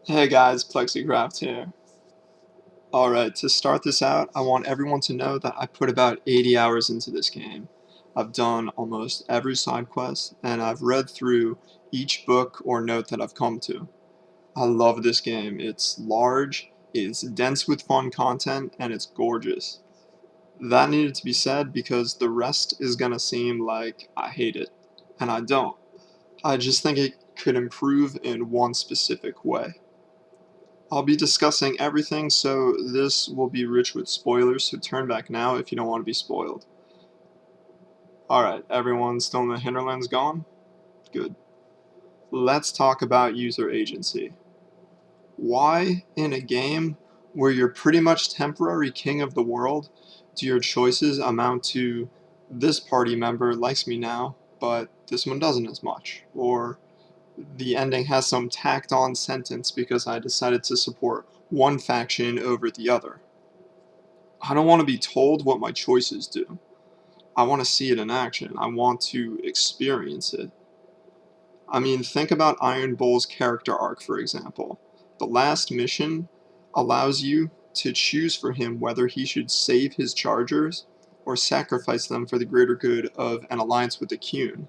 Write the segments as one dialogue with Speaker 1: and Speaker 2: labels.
Speaker 1: Hey guys, Plexicraft here. Alright, to start this out, I want everyone to know that I put about 80 hours into this game. I've done almost every side quest, and I've read through each book or note that I've come to. I love this game. It's large, it's dense with fun content, and it's gorgeous. That needed to be said because the rest is gonna seem like I hate it, and I don't. I just think it could improve in one specific way. I'll be discussing everything, so this will be rich with spoilers, so turn back now if you don't want to be spoiled. Alright, everyone still in the hinterlands gone? Good. Let's talk about user agency. Why, in a game where you're pretty much temporary king of the world, do your choices amount to this party member likes me now, but this one doesn't as much? Or the ending has some tacked on sentence because I decided to support one faction over the other. I don't want to be told what my choices do. I want to see it in action. I want to experience it. I mean, think about Iron Bull's character arc, for example. The last mission allows you to choose for him whether he should save his chargers or sacrifice them for the greater good of an alliance with the Qun.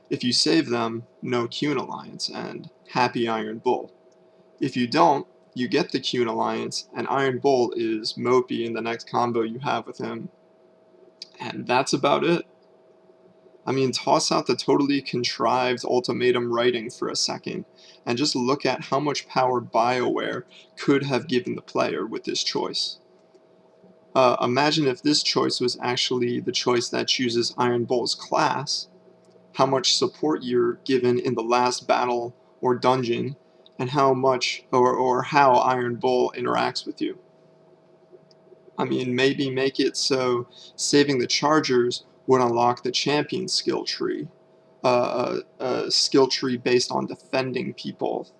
Speaker 1: If you save them, no Qun alliance, and happy Iron Bull. If you don't, you get the Qun alliance, and Iron Bull is mopey in the next combo you have with him. And that's about it. I mean, toss out the totally contrived ultimatum writing for a second, and just look at how much power BioWare could have given the player with this choice. Imagine if this choice was actually the choice that chooses Iron Bull's class, how much support you're given in the last battle or dungeon, and how much or how Iron Bull interacts with you. I mean, maybe make it so saving the Chargers would unlock the champion skill tree, a skill tree based on defending people.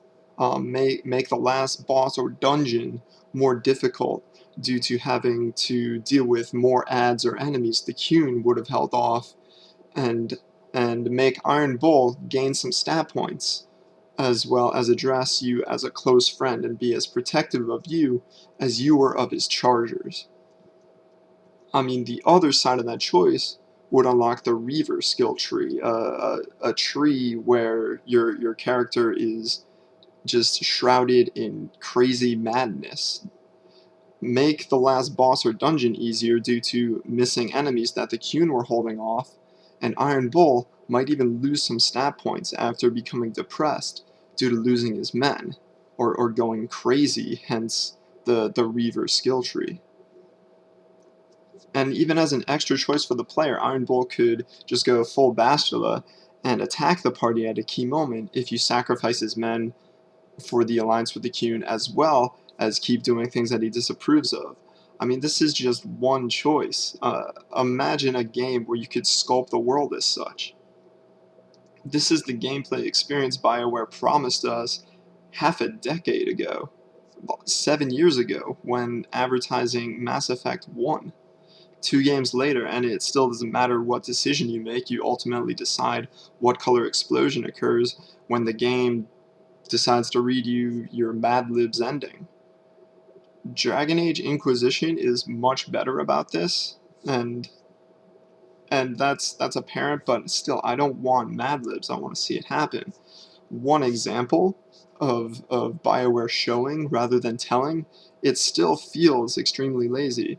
Speaker 1: Make the last boss or dungeon more difficult due to having to deal with more adds or enemies the Qun would have held off, and make Iron Bull gain some stat points, as well as address you as a close friend and be as protective of you as you were of his Chargers. I mean, the other side of that choice would unlock the Reaver skill tree, a tree where your character is just shrouded in crazy madness. Make the last boss or dungeon easier due to missing enemies that the Qun were holding off, and Iron Bull might even lose some stat points after becoming depressed due to losing his men, or going crazy, hence the Reaver skill tree. And even as an extra choice for the player, Iron Bull could just go full Bastila and attack the party at a key moment if you sacrifice his men for the alliance with the Qun, as well as keep doing things that he disapproves of. I mean, this is just one choice. Imagine a game where you could sculpt the world as such. This is the gameplay experience BioWare promised us half a decade ago, 7 years ago, when advertising Mass Effect 1. 2 games later, and it still doesn't matter what decision you make, you ultimately decide what color explosion occurs when the game decides to read you your Mad Libs ending. Dragon Age Inquisition is much better about this, and that's apparent, but still, I don't want Mad Libs, I want to see it happen. One example of BioWare showing rather than telling, it still feels extremely lazy.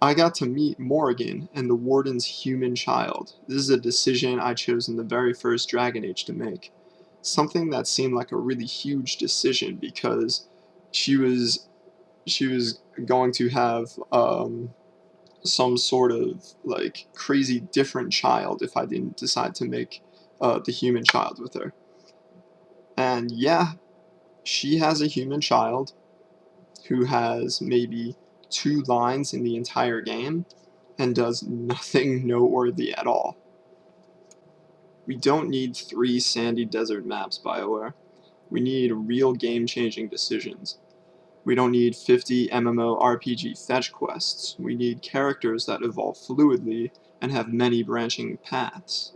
Speaker 1: I got to meet Morrigan and the Warden's human child. This is a decision I chose in the very first Dragon Age to make. Something that seemed like a really huge decision because she was she was going to have some sort of like crazy different child if I didn't decide to make the human child with her. And yeah, she has a human child who has maybe 2 lines in the entire game and does nothing noteworthy at all. We don't need 3 sandy desert maps, BioWare. We need real game-changing decisions. We don't need 50 MMORPG fetch quests. We need characters that evolve fluidly and have many branching paths.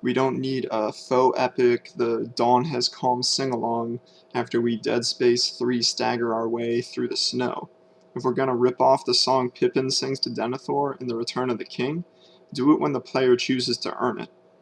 Speaker 1: We don't need a faux epic, the dawn has calm sing-along after we Dead Space 3 stagger our way through the snow. If we're gonna rip off the song Pippin sings to Denethor in The Return of the King, do it when the player chooses to earn it.